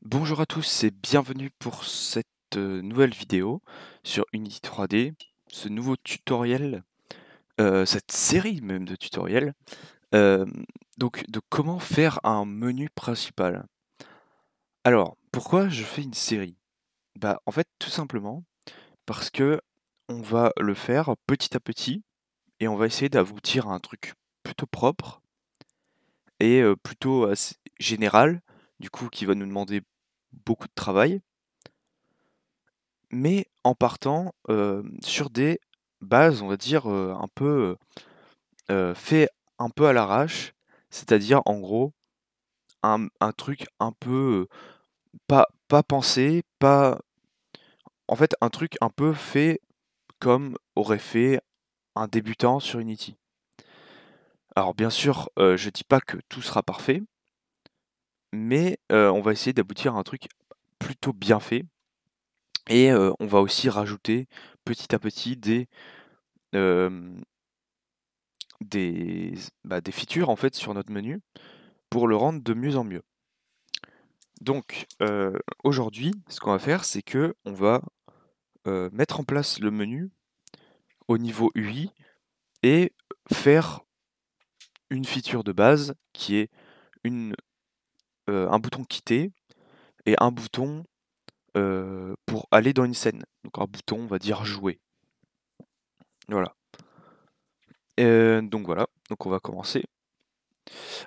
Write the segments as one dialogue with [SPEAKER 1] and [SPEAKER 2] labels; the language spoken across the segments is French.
[SPEAKER 1] Bonjour à tous et bienvenue pour cette nouvelle vidéo sur Unity 3D, ce nouveau tutoriel, cette série même de tutoriels, euh, donc de comment faire un menu principal. Alors, pourquoi je fais une série? Bah en fait tout simplement parce que on va le faire petit à petit et on va essayer d'aboutir à un truc plutôt propre et plutôt général, du coup qui va nous demander beaucoup de travail. Mais en partant, sur des bases, on va dire, un peu, fait un peu à l'arrache. C'est-à-dire, en gros, un truc un peu, pas pensé, pas en fait, un truc un peu fait comme aurait fait un débutant sur Unity. Alors bien sûr, je dis pas que tout sera parfait, mais on va essayer d'aboutir à un truc plutôt bien fait et on va aussi rajouter petit à petit hem des features en fait sur notre menu pour le rendre de mieux en mieux. Donc aujourd'hui, ce qu'on va faire, c'est que on va mettre en place le menu au niveau UI et faire une feature de base qui est une, un bouton quitter et un bouton pour aller dans une scène. Donc un bouton, on va dire jouer. Voilà. Donc voilà, donc on va commencer.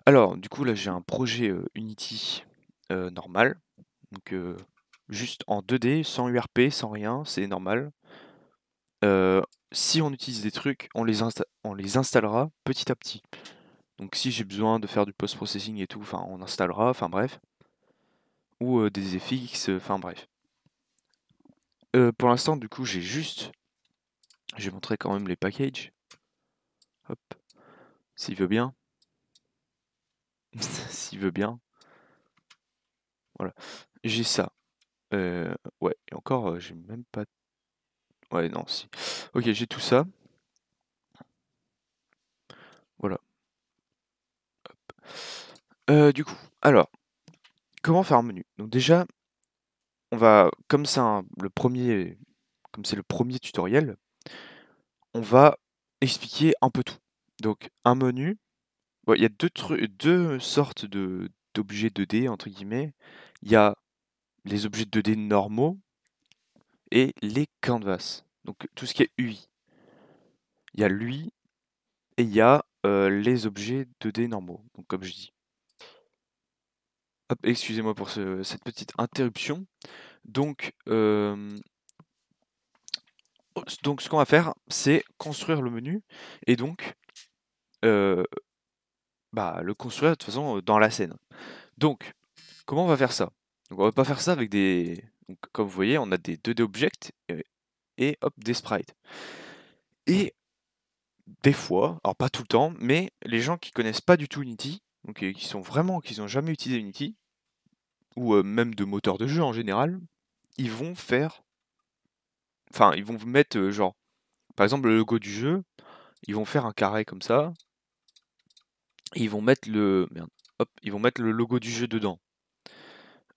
[SPEAKER 1] Alors, du coup, là, j'ai un projet Unity normal. Donc, juste en 2D, sans URP, sans rien, c'est normal. Euh, Si on utilise des trucs, on les installera petit à petit. Donc, si j'ai besoin de faire du post-processing et tout, enfin, on installera, enfin bref. Ou des FX, enfin bref. Pour l'instant, du coup, je vais montrer quand même les packages. Hop, s'il veut bien. S'il veut bien. Voilà. J'ai ça. Ouais, et encore, j'ai même pas. Ouais, non, si. Ok, j'ai tout ça. Voilà. Du coup, alors, comment faire un menu? Donc déjà, on va, comme c'est le premier tutoriel, on va expliquer un peu tout. Donc un menu, bon, il y a deux sortes d'objets 2D entre guillemets. Il y a les objets 2D normaux et les canvas. Donc tout ce qui est UI. Il y a l'UI et il y a les objets 2D normaux. Donc comme je dis. Hop, excusez-moi pour cette petite interruption. Donc, donc ce qu'on va faire, c'est construire le menu et donc euh, bah, le construire de toute façon dans la scène. Donc, comment on va faire ça? Donc, on va pas faire ça avec des. Donc, comme vous voyez, on a des 2D objects et hop, des sprites. Et des fois, alors pas tout le temps, mais les gens qui connaissent pas du tout Unity, donc qui ont jamais utilisé Unity, ou même de moteur de jeu en général, ils vont faire. Enfin, ils vont vous mettre genre, par exemple, le logo du jeu, ils vont faire un carré comme ça, et ils vont mettre merde, hop, ils vont mettre le logo du jeu dedans.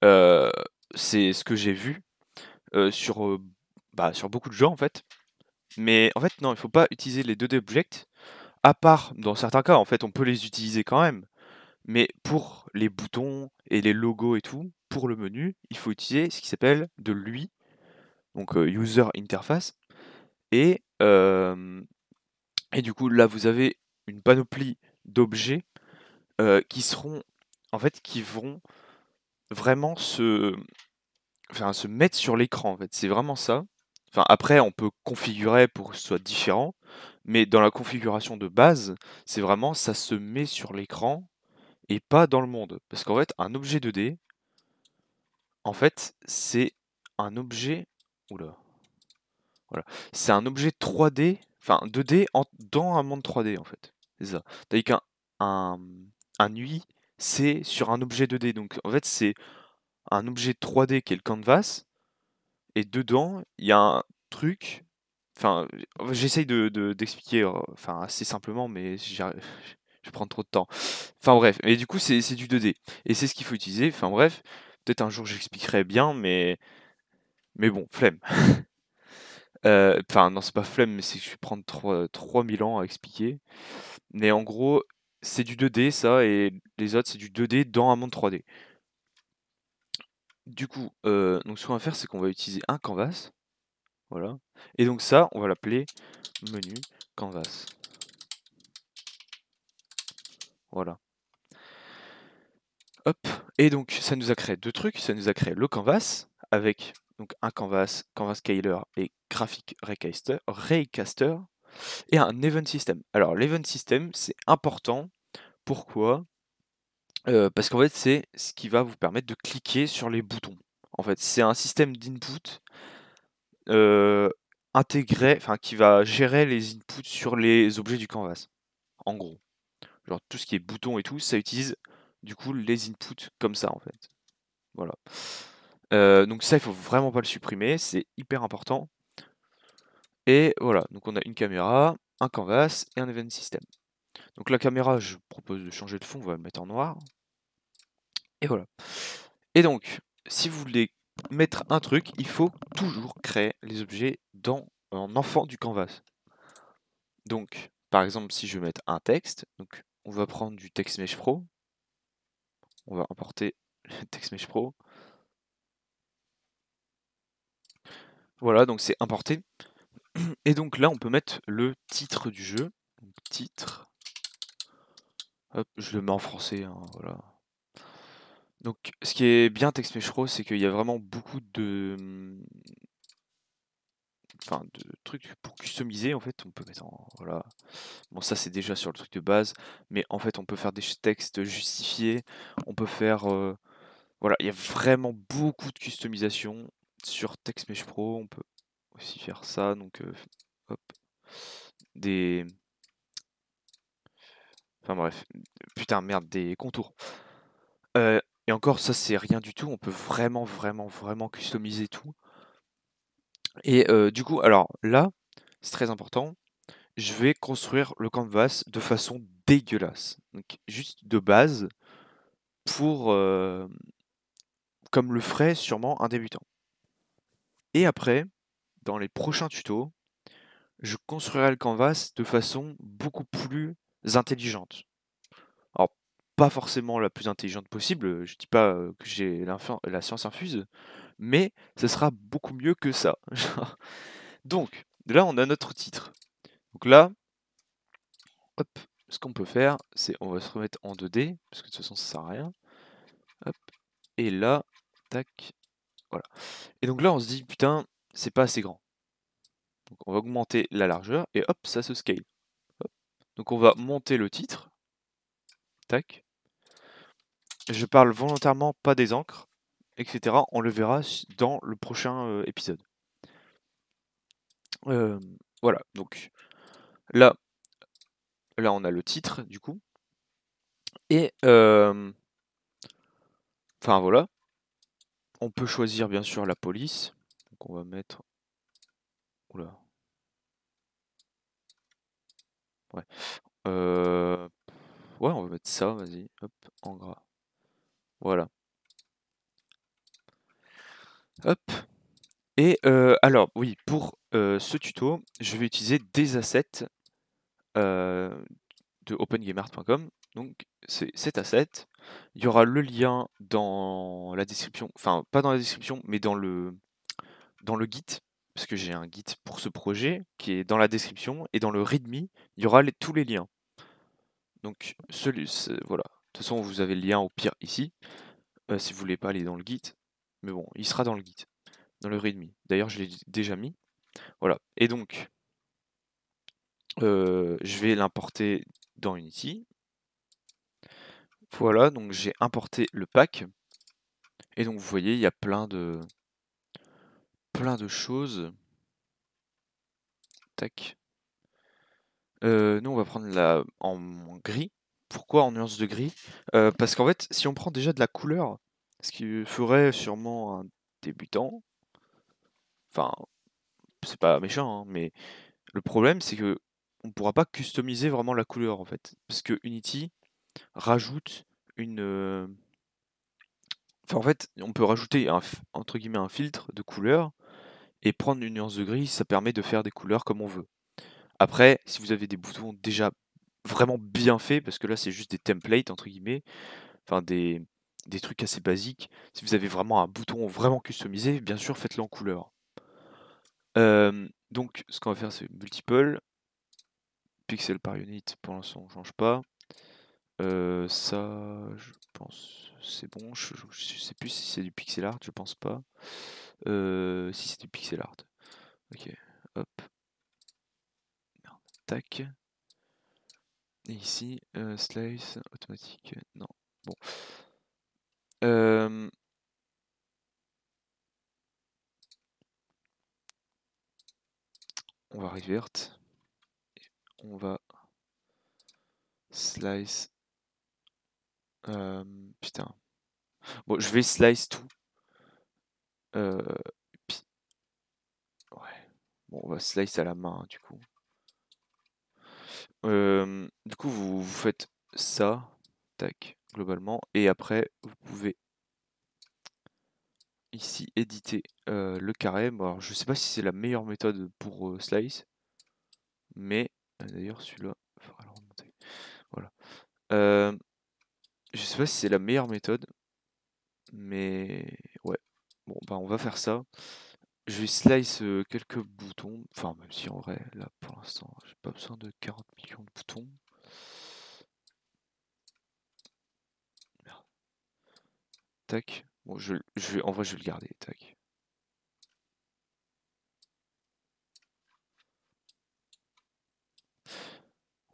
[SPEAKER 1] Heu, c'est ce que j'ai vu, sur beaucoup de gens, en fait. Mais en fait, non, il faut pas utiliser les 2D objects, à part dans certains cas, en fait, on peut les utiliser quand même. Mais pour les boutons et les logos et tout, pour le menu, il faut utiliser ce qui s'appelle de l'UI, donc User Interface et du coup, là, vous avez une panoplie d'objets, qui seront en fait, qui vont vraiment se mettre sur l'écran, en fait. C'est vraiment ça. Enfin, après, on peut configurer pour que ce soit différent, mais dans la configuration de base, c'est vraiment ça se met sur l'écran et pas dans le monde. Parce qu'en fait, un objet 2D, en fait, c'est un objet. Oula, voilà. C'est un objet 3D, enfin 2D dans un monde 3D, en fait. C'est ça. Tandis un, un UI, c'est sur un objet 2D. Donc, en fait, c'est un objet 3D qui est le canvas, et dedans, il y a un truc. Enfin, j'essaye d'expliquer enfin, assez simplement, mais je vais prendre trop de temps. Enfin bref, et du coup, c'est du 2D. Et c'est ce qu'il faut utiliser. Enfin bref. Peut-être un jour j'expliquerai bien, mais bon, flemme. Enfin, non, c'est pas flemme, mais c'est que je vais prendre 3000 ans à expliquer. Mais en gros, c'est du 2D ça, et les autres, c'est du 2D dans un monde 3D. Du coup, donc ce qu'on va faire, c'est qu'on va utiliser un canvas. Voilà. Et donc ça, on va l'appeler menu canvas. Voilà. Hop. Et donc, ça nous a créé deux trucs. Ça nous a créé le canvas avec donc un canvas, canvas scaler et graphic raycaster et un event system. Alors, l'event system, c'est important. Pourquoi? Parce qu'en fait, c'est ce qui va vous permettre de cliquer sur les boutons. En fait, c'est un système d'input intégré, enfin qui va gérer les inputs sur les objets du canvas. En gros, genre tout ce qui est boutons et tout, ça utilise du coup les inputs comme ça en fait. Voilà. Donc ça, il faut vraiment pas le supprimer, c'est hyper important. Et voilà, donc on a une caméra, un canvas et un event system. Donc la caméra, je propose de changer de fond, on va le mettre en noir. Et voilà. Et donc, si vous voulez mettre un truc, il faut toujours créer les objets en enfant du canvas. Donc, par exemple, si je veux mettre un texte, donc on va prendre du TextMesh Pro. On va importer le TextMesh Pro. Voilà, donc c'est importé. Et donc là, on peut mettre le titre du jeu. Donc, titre. Hop, je le mets en français, hein, voilà. Donc, ce qui est bien TextMesh Pro, c'est qu'il y a vraiment beaucoup de trucs pour customiser. En fait, on peut mettre en, voilà. Bon, ça c'est déjà sur le truc de base, mais en fait, on peut faire des textes justifiés. On peut faire, voilà, il y a vraiment beaucoup de customisation sur TextMesh Pro. On peut aussi faire ça. Donc, hop, des, enfin bref, putain merde, des contours. Et encore, ça c'est rien du tout. On peut vraiment, vraiment, vraiment customiser tout. Et du coup, alors là, c'est très important. Je vais construire le canvas de façon dégueulasse. Donc, juste de base, pour comme le ferait sûrement un débutant. Et après, dans les prochains tutos, je construirai le canvas de façon beaucoup plus intelligente. Alors, pas forcément la plus intelligente possible, je dis pas que j'ai la science infuse, mais ce sera beaucoup mieux que ça. Donc, là, on a notre titre. Donc là, hop, ce qu'on peut faire, c'est on va se remettre en 2D, parce que de toute façon, ça sert à rien. Hop, et là, tac, voilà. Et donc là, on se dit, putain, c'est pas assez grand. Donc on va augmenter la largeur, et hop, ça se scale. Hop. Donc on va monter le titre, tac. Je parle volontairement pas des encres, etc. On le verra dans le prochain épisode. Voilà, donc là, là on a le titre du coup. Et enfin voilà. On peut choisir bien sûr la police. Donc on va mettre. Oula. Ouais. Ouais, on va mettre ça, vas-y. Hop, en gras. Voilà. Hop. Et alors, oui, pour ce tuto, je vais utiliser des assets de opengameart.com. Donc, c'est cet asset. Il y aura le lien dans la description, enfin, pas dans la description, mais dans le Git, parce que j'ai un Git pour ce projet qui est dans la description, et dans le README, il y aura tous les liens. Donc, voilà. De toute façon, vous avez le lien au pire ici, si vous voulez pas aller dans le Git. Mais bon, il sera dans le Git, dans le README. D'ailleurs, je l'ai déjà mis. Voilà. Et donc, je vais l'importer dans Unity. Voilà, donc j'ai importé le pack. Et donc vous voyez, il y a plein de choses. Tac. Nous on va prendre en gris. Pourquoi en nuance de gris? Parce qu'en fait, si on prend déjà de la couleur, ce qui ferait sûrement un débutant, enfin, c'est pas méchant, hein, mais le problème c'est que on ne pourra pas customiser vraiment la couleur en fait. Parce que Unity rajoute une, Enfin, en fait, on peut rajouter entre guillemets un filtre de couleur et prendre une nuance de gris, ça permet de faire des couleurs comme on veut. Après, si vous avez des boutons déjà vraiment bien faits, parce que là c'est juste des templates entre guillemets, enfin des trucs assez basiques, si vous avez vraiment un bouton vraiment customisé, bien sûr faites-le en couleur. Donc ce qu'on va faire c'est multiple, pixel par unit pour l'instant on change pas. Ça je pense c'est bon, je sais plus si c'est du pixel art, je pense pas. Si c'est du pixel art. Ok, hop, merde, tac. Et ici, slice automatique, non. Bon. Euh, on va revert. On va slice. Putain. Bon, je vais slice tout. Puis, ouais. Bon, on va slice à la main, hein, du coup. Du coup, vous faites ça, tac, globalement. Et après, vous pouvez ici éditer le carré. Bon, alors, je sais pas si c'est la meilleure méthode pour slice. Mais, d'ailleurs, celui-là, il faudra le remonter. Voilà. Je sais pas si c'est la meilleure méthode, mais ouais. Bon, bah on va faire ça. Je vais slice quelques boutons. Enfin, même si en vrai, là pour l'instant, j'ai pas besoin de 40 millions de boutons. Merde. Tac. Bon, en vrai, je vais le garder. Tac.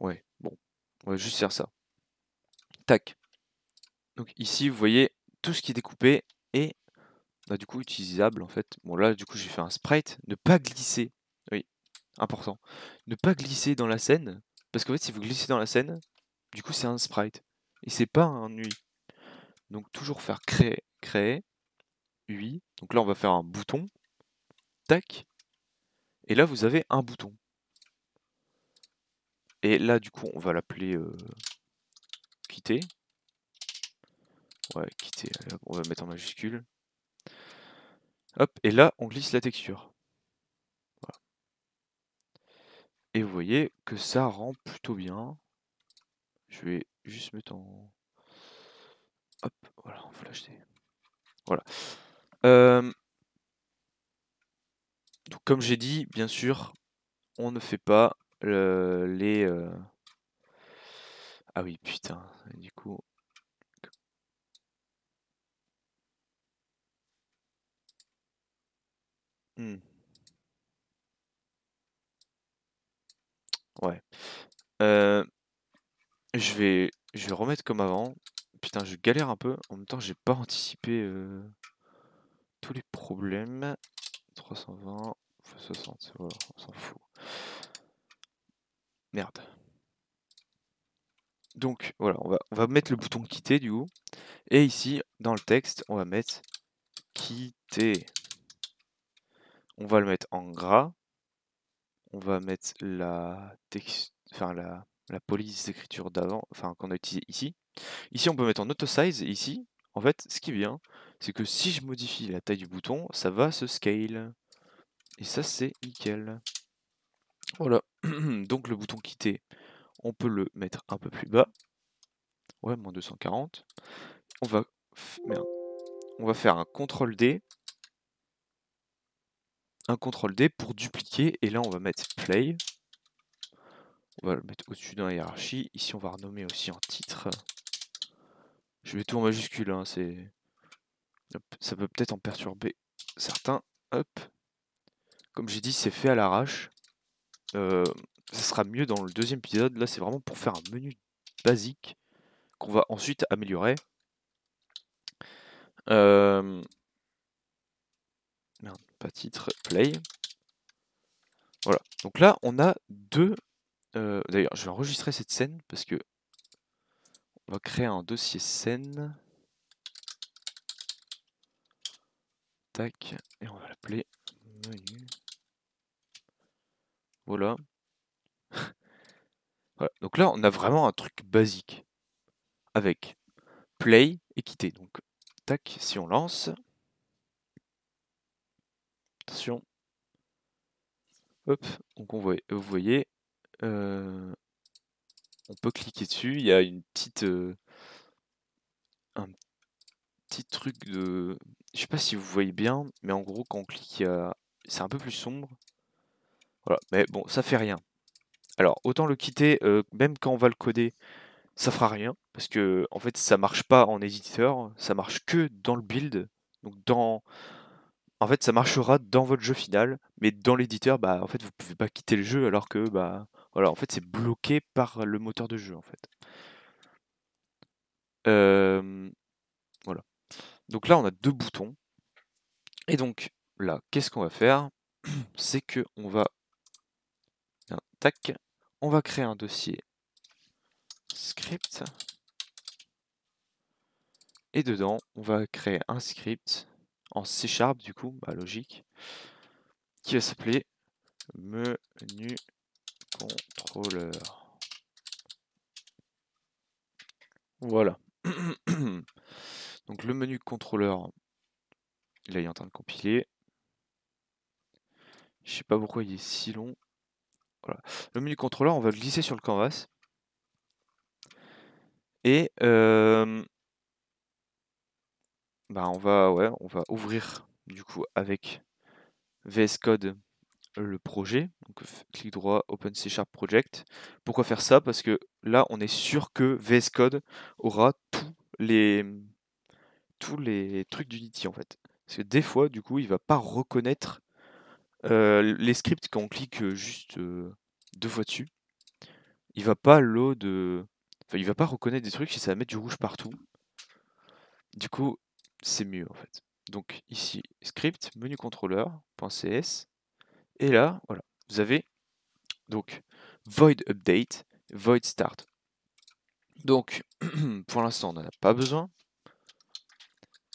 [SPEAKER 1] Ouais, bon. On va juste faire ça. Tac. Donc ici, vous voyez tout ce qui est découpé et bah, du coup utilisable en fait. Bon, là, du coup, j'ai fait un sprite. Ne pas glisser. Oui, important. Ne pas glisser dans la scène. Parce qu'en fait, si vous glissez dans la scène, du coup, c'est un sprite. Et c'est pas un UI. Donc, toujours faire créer, créer, UI. Donc là, on va faire un bouton. Tac. Et là, vous avez un bouton. Et là, du coup, on va l'appeler quitter. Ouais, quitter. On va mettre en majuscule. Hop. Et là, on glisse la texture. Voilà. Et vous voyez que ça rend plutôt bien. Je vais juste mettre en... Hop. Voilà, on faut l'acheter. Voilà. Donc, comme j'ai dit, bien sûr, on ne fait pas les... Ah oui, putain, du coup... Hmm, ouais. Euh, je vais remettre comme avant. Putain, je galère un peu. En même temps, j'ai pas anticipé tous les problèmes. 320 x 60, voilà, on s'en fout. Merde. Donc, voilà, on va mettre le bouton quitter du coup. Et ici, dans le texte, on va mettre quitter. On va le mettre en gras. On va mettre la texte, enfin la police d'écriture d'avant, enfin qu'on a utilisé ici. Ici, on peut mettre en auto size. Et ici, en fait, ce qui est bien, c'est que si je modifie la taille du bouton, ça va se scale. Et ça, c'est nickel. Voilà. Donc le bouton quitter, on peut le mettre un peu plus bas. Ouais, moins 240. On va, merde. On va faire un CTRL D. Un CTRL D pour dupliquer. Et là, on va mettre play. On va le mettre au-dessus dans la hiérarchie. Ici, on va renommer aussi en titre. Je mets tout en majuscule, hein, c'est... Hop, ça peut peut-être en perturber certains. Hop. Comme j'ai dit, c'est fait à l'arrache. Ça sera mieux dans le deuxième épisode. Là, c'est vraiment pour faire un menu basique qu'on va ensuite améliorer. Merde, pas titre, play. Voilà. Donc là, on a deux... D'ailleurs, je vais enregistrer cette scène parce que on va créer un dossier scène. Tac. Et on va l'appeler menu. Voilà. Voilà. Donc là, on a vraiment un truc basique avec play et quitter. Donc tac, si on lance, attention, hop, donc vous voyez, on peut cliquer dessus, il y a une petite, un petit truc de... Je sais pas si vous voyez bien, mais en gros quand on clique, c'est un peu plus sombre. Voilà, mais bon, ça fait rien. Alors, autant le quitter, même quand on va le coder, ça fera rien, parce que en fait ça marche pas en éditeur, ça marche que dans le build. Donc en fait ça marchera dans votre jeu final, mais dans l'éditeur, bah en fait vous pouvez pas quitter le jeu alors que bah voilà, en fait c'est bloqué par le moteur de jeu en fait. Voilà. Donc là on a deux boutons. Et donc là, qu'est-ce qu'on va faire? C'est que on va tac, on va créer un dossier script. Et dedans, on va créer un script en C# du coup, bah logique, qui va s'appeler menu contrôleur. Voilà. Donc le menu contrôleur, là il est en train de compiler. Je sais pas pourquoi il est si long. Voilà. Le menu contrôleur, on va le glisser sur le canvas. Et bah on va ouvrir du coup avec VS Code le projet. Donc clic droit, Open C# Project. Pourquoi faire ça? Parce que là, on est sûr que VS Code aura les, tous les trucs d'Unity en fait. Parce que des fois, du coup, il va pas reconnaître les scripts quand on clique juste deux fois dessus. Il va pas load, enfin, il va pas reconnaître des trucs et ça va mettre du rouge partout. Du coup, c'est mieux en fait. Donc ici, script, menu contrôleur.cs. Et là, voilà, vous avez donc void update, void start. Donc, pour l'instant, on n'en a pas besoin.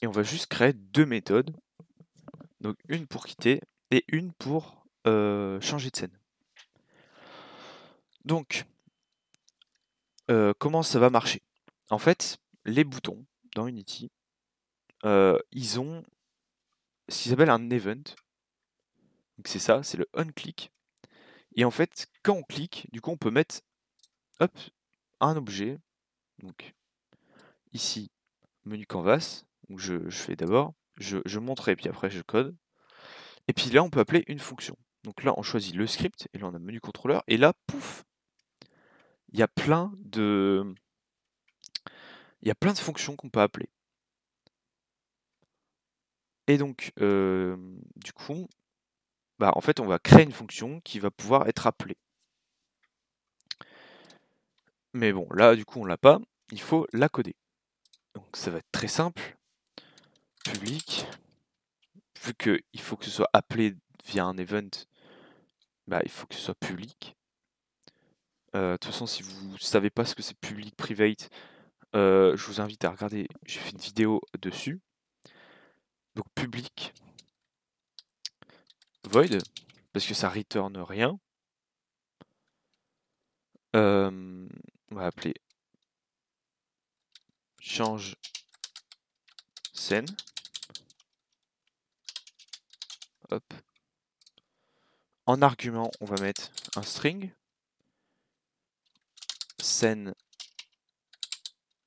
[SPEAKER 1] Et on va juste créer deux méthodes. Donc, une pour quitter et une pour changer de scène. Donc, comment ça va marcher? En fait, les boutons dans Unity, ils ont ce qu'ils appellent un event. Donc, c'est ça, c'est le on-click. Et en fait, quand on clique, du coup, on peut mettre hop, un objet. Donc, ici, menu canvas. Donc, je fais d'abord, je montre et puis après, je code. Et puis là, on peut appeler une fonction. Donc là, on choisit le script, et là, on a menu contrôleur, et là, pouf, il y a plein de fonctions qu'on peut appeler. Et donc, du coup, bah, en fait, on va créer une fonction qui va pouvoir être appelée. Mais bon, là, du coup, on l'a pas, il faut la coder. Donc ça va être très simple. Public, vu qu'il faut que ce soit appelé via un event, bah, il faut que ce soit public. De toute façon, si vous savez pas ce que c'est public, private, je vous invite à regarder, j'ai fait une vidéo dessus. Donc public void, parce que ça return rien. On va appeler change scène. Hop. En argument, on va mettre un string. Scène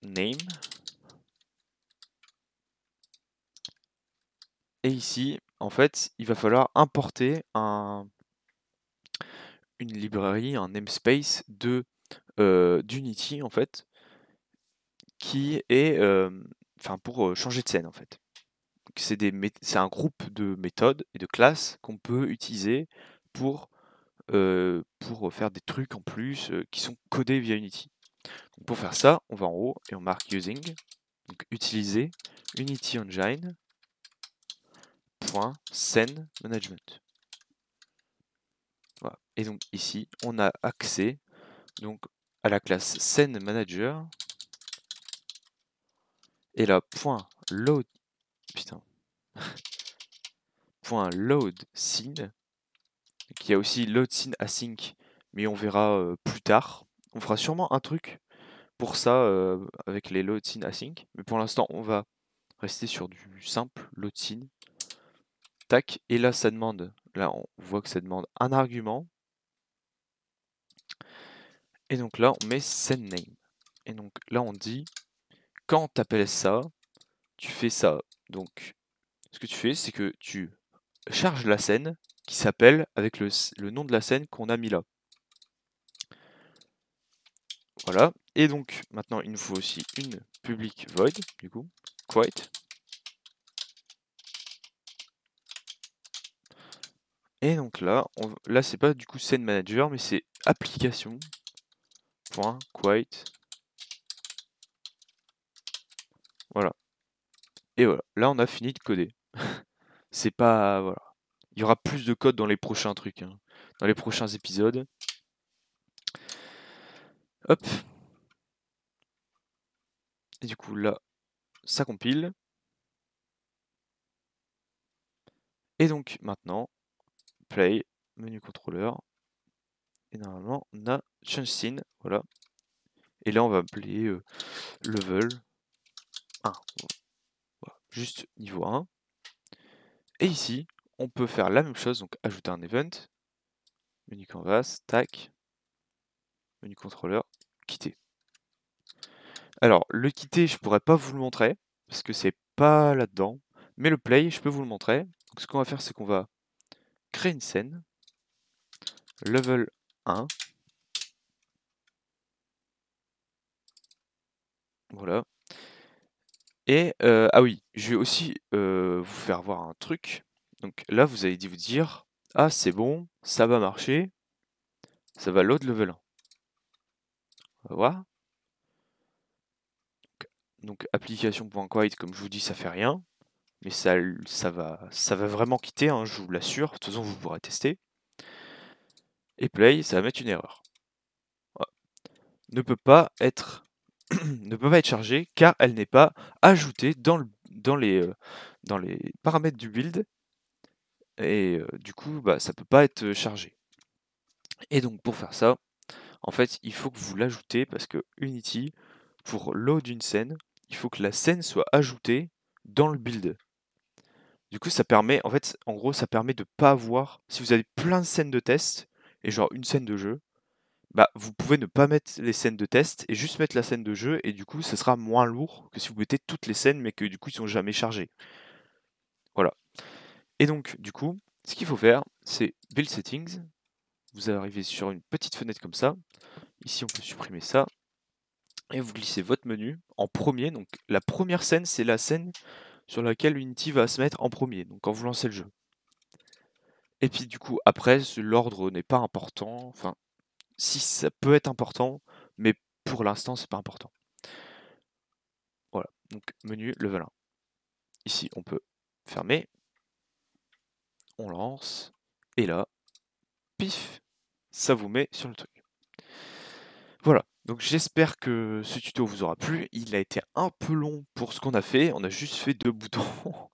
[SPEAKER 1] name. Et ici, en fait, il va falloir importer une librairie, un namespace d'Unity, en fait, qui est pour changer de scène, en fait. C'est un groupe de méthodes et de classes qu'on peut utiliser pour faire des trucs en plus qui sont codés via Unity. Donc pour faire ça, on va en haut et on marque using, donc utiliser Unity Engine .scene management. Voilà. Et donc ici, on a accès donc à la classe scene manager et là .load putain .load scene. Il y a aussi load scene async, mais on verra plus tard. On fera sûrement un truc pour ça avec les load scene async, mais pour l'instant on va rester sur du simple, load scene. Tac, et là ça demande, là on voit que ça demande un argument. Et donc là on met sendName. Et donc là on dit, quand tu appelles ça, tu fais ça. Donc ce que tu fais, c'est que tu charges la scène qui s'appelle avec le nom de la scène qu'on a mis là. Voilà. Et donc maintenant il nous faut aussi une public void, du coup, quite. Et donc là, là c'est pas du coup scene manager, mais c'est application. Quite. Voilà. Et voilà. Là on a fini de coder. C'est pas, voilà. Il y aura plus de code dans les prochains trucs, hein. Dans les prochains épisodes. Hop. Et du coup là, ça compile. Et donc maintenant, play, menu contrôleur. Et normalement, on a change scene, voilà. Et là, on va appeler level 1. Voilà, juste niveau 1. Et ici, on peut faire la même chose, donc ajouter un event. Menu canvas, tac. Menu contrôleur, quitter. Alors, le quitter, je pourrais pas vous le montrer, parce que c'est pas là-dedans. Mais le play, je peux vous le montrer. Donc, ce qu'on va faire, c'est qu'on va créer une scène. Level 1. Voilà. Et, ah oui, je vais aussi vous faire voir un truc. Donc là, vous allez vous dire, ah c'est bon, ça va marcher, ça va load level 1. On va voir. Donc application.quite, comme je vous dis, ça fait rien. Mais ça va vraiment quitter, hein, je vous l'assure. De toute façon, vous pourrez tester. Et play, ça va mettre une erreur. Voilà. Ne peut pas être chargée car elle n'est pas ajoutée dans les paramètres du build. Et du coup, bah, ça peut pas être chargé. Et donc pour faire ça, en fait, il faut que vous l'ajoutez parce que Unity, pour load une scène, il faut que la scène soit ajoutée dans le build. Du coup, ça permet, en fait, en gros, ça permet de pas avoir, si vous avez plein de scènes de test et genre une scène de jeu, bah vous pouvez ne pas mettre les scènes de test et juste mettre la scène de jeu et du coup, ce sera moins lourd que si vous mettez toutes les scènes mais que du coup, ils sont jamais chargés. Voilà. Et donc, du coup, ce qu'il faut faire, c'est Build Settings. Vous arrivez sur une petite fenêtre comme ça. Ici, on peut supprimer ça. Et vous glissez votre menu en premier. Donc la première scène, c'est la scène sur laquelle Unity va se mettre en premier, donc quand vous lancez le jeu. Et puis du coup, après, l'ordre n'est pas important. Enfin, si ça peut être important, mais pour l'instant, c'est pas important. Voilà, donc menu level 1. Ici, on peut fermer. On lance. Et là, pif, ça vous met sur le truc. Voilà, donc j'espère que ce tuto vous aura plu. Il a été un peu long pour ce qu'on a fait. On a juste fait 2 boutons.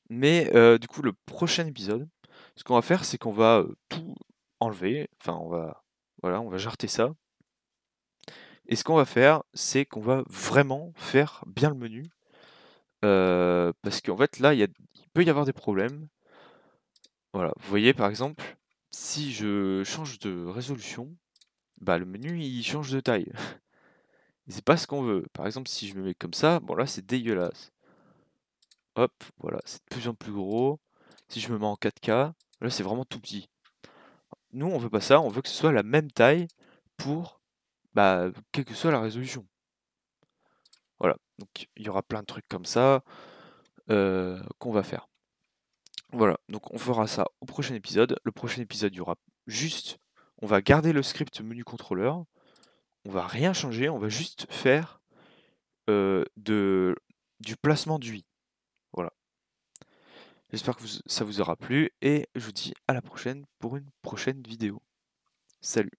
[SPEAKER 1] Mais du coup, le prochain épisode, ce qu'on va faire, c'est qu'on va tout enlever. Enfin, voilà, on va jarter ça. Et ce qu'on va faire, c'est qu'on va vraiment faire bien le menu. Parce qu'en fait, là, il peut y avoir des problèmes. Voilà, vous voyez, par exemple, si je change de résolution, bah, le menu, il change de taille. Et c'est pas ce qu'on veut. Par exemple, si je me mets comme ça, bon là, c'est dégueulasse. Hop, voilà, c'est de plus en plus gros. Si je me mets en 4K, là, c'est vraiment tout petit. Nous, on veut pas ça, on veut que ce soit la même taille pour, bah, quelle que soit la résolution. Voilà, donc il y aura plein de trucs comme ça qu'on va faire. Voilà, donc on fera ça au prochain épisode. Le prochain épisode, il y aura juste, on va garder le script menu contrôleur, on va rien changer, on va juste faire du placement d'UI. Voilà. J'espère que ça vous aura plu et je vous dis à la prochaine pour une prochaine vidéo. Salut!